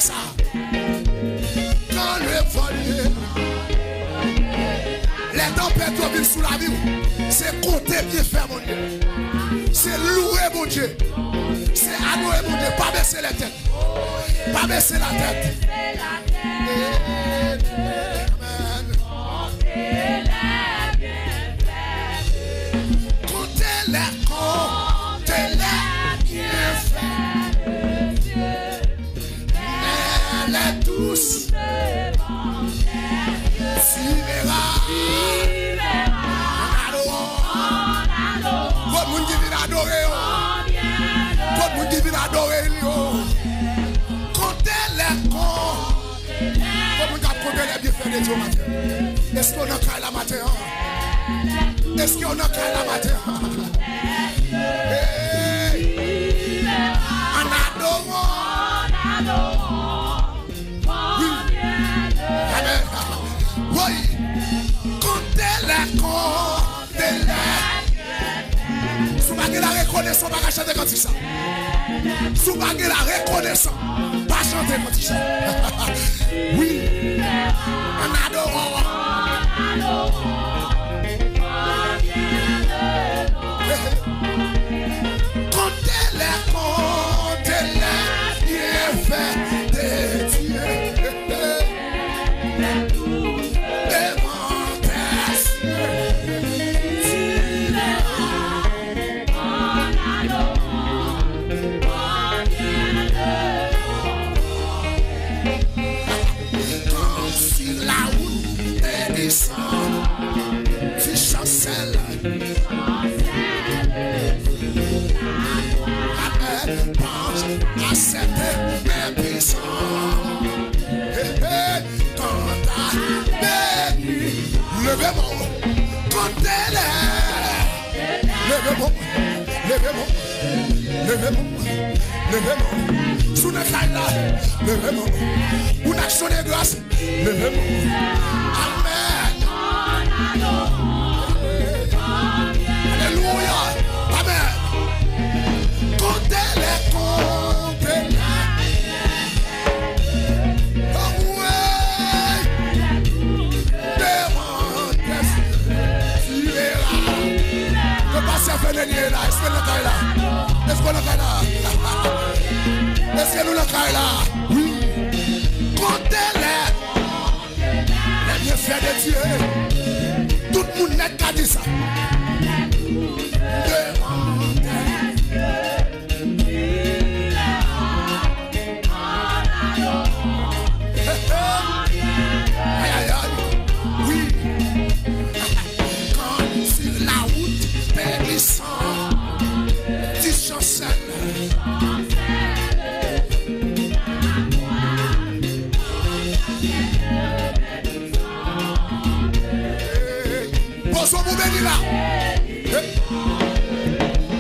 ça. Quand le vol, les tempêtes viennent sous la vie, c'est compter bien faire mon Dieu. C'est louer mon Dieu. C'est adorer mon Dieu. Pas baisser les têtes. Pas baisser la tête. Est-ce qu'on a qu'à la matin? Est-ce qu'on a qu'à la matin? En adorant. Oui. Amen. Oui. Comptez-les. Sous baguette la reconnaissance, pas chanter comme ça. Sous baguette la reconnaissance, pas chanter comme ça. Oui. En adorant. Comptez-les, il fait des dieux. Tu chancelles pense à cette même puissance. Quand t'as béni, levez-moi, comptez-les. Levez-moi. Sous la caille là, levez-moi. Une action de grâce, levez-moi. Amen. Alléluia. Amen. Comptez-les. Est-ce que nous le caille là? Oui. Comptez-les. Les bienfaits de Dieu. Tout le monde n'est qu'à dire ça. Oui. Quand sur la route périssant, tu chancelles. Bonsoir, vous bénis là.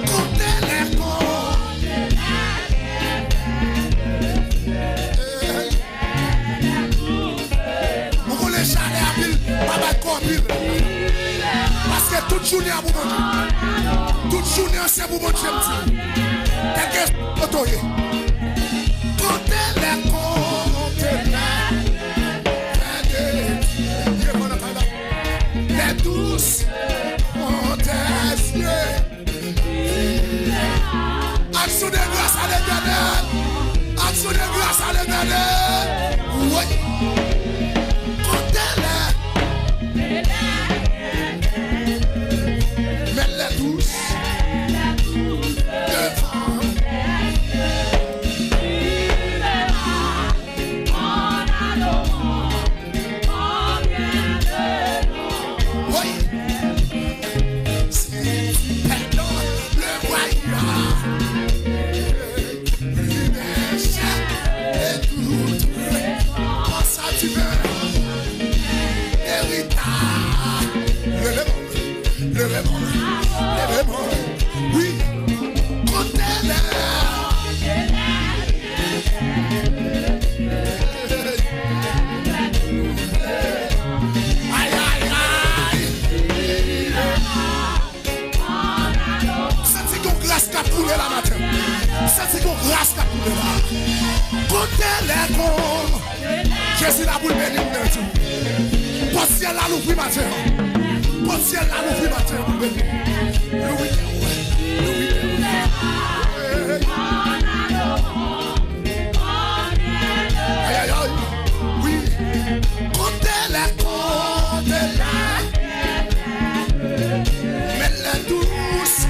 Comptez-les. Vous voulez chaler à pile, pas battre comme pile. Parce que toute journée à vous manger. Toute journée c'est vous manger. Quelqu'un s'autorise. Comptez-les. Les douces ont des yeux. Action de grâce à l'Éternel. Action de grâce à l'Éternel. Oui. Comptez-les. Mais les douces devant. Levez-moi, oui, comptez-les. Aïe, aïe, aïe. C'est qu'on grâce qu'a coulé la matin. C'est qu'on grâce qu'a coulé là. Comptez-les. Jésus la boule béni ou tout. Pour ciel là l'ouvrir matin. Pour ciel là l'ouvrir matin. Louis. Aïe aïe aïe. Oui. Comptez-la. Mets-la douce.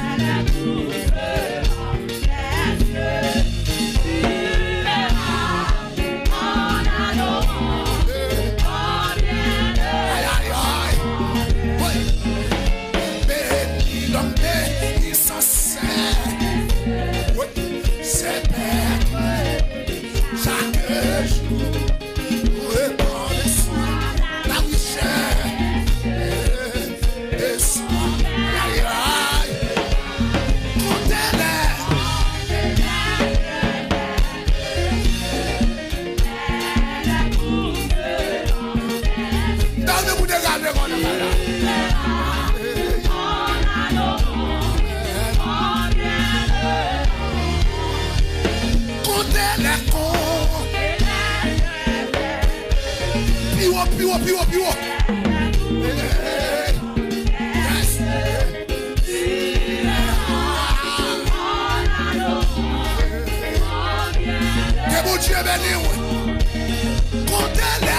Piwo. Que bon Dieu béni. Comptez-la.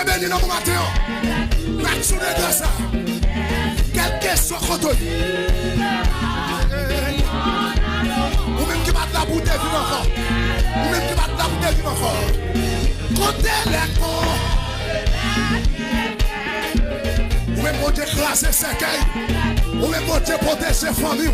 Béni dans mon matin, l'action de ça, quel que soit côté, ou même qui bat la bouteille vivre encore, ou même qui bat la bouteille vivre encore, côté l'école, ou même pour déclasser ses cailles, ou même pour protéger ses familles.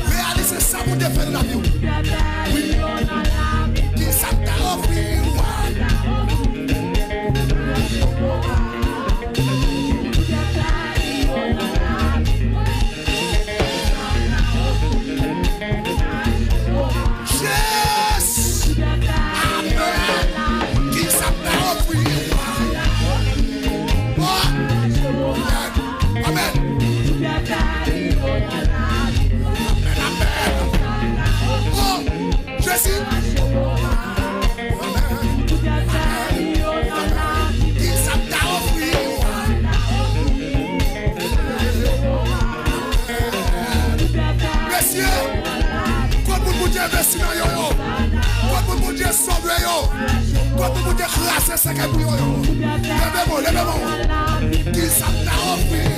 Réalisez ça pour défendre la vie. Oui. Qui ça t'a offert? Yes! Amen! Qui ça t'a offert? Amen! Jésus. Qui ça t'a offert? Messieurs, quand vous dites investir dans yo, quand vous dites sauver yo, quand vous dites classer ce que vous yo, levez-moi. Qui ça t'a offert?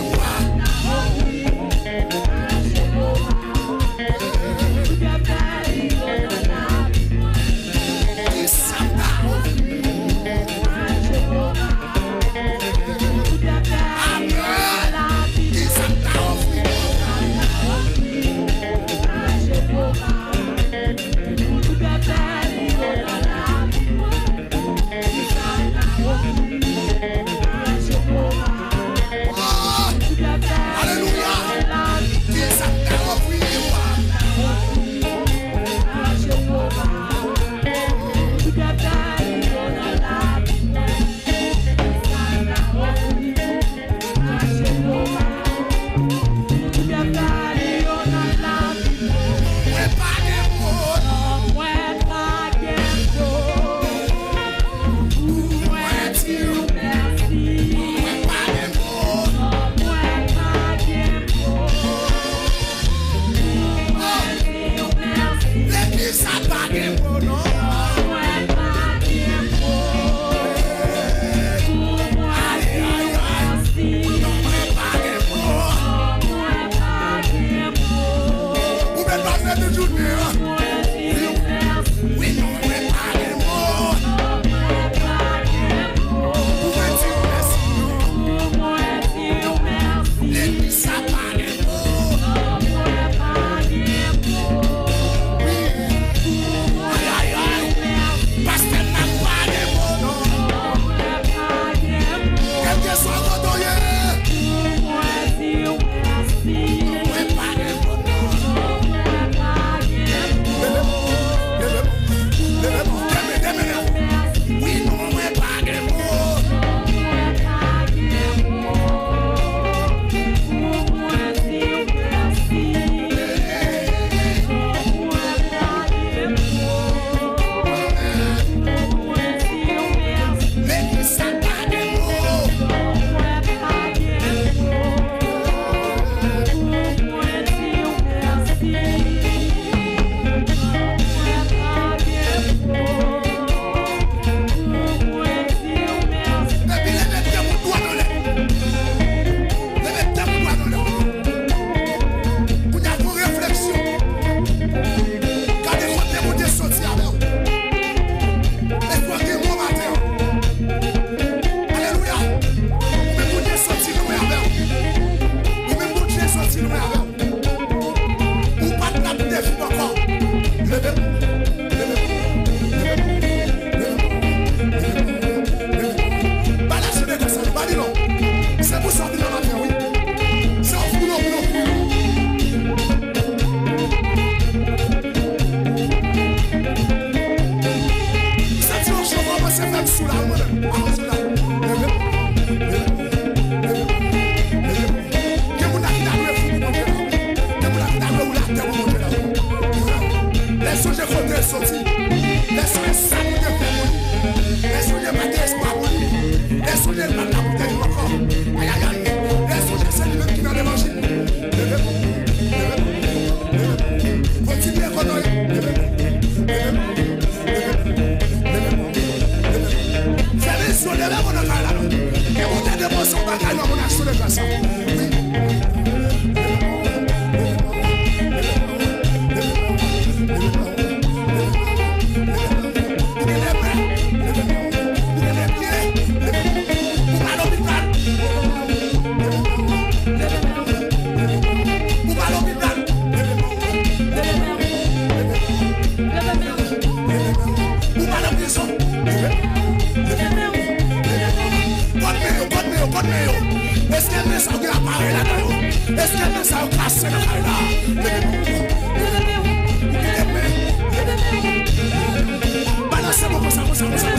Balance-moi comme ça.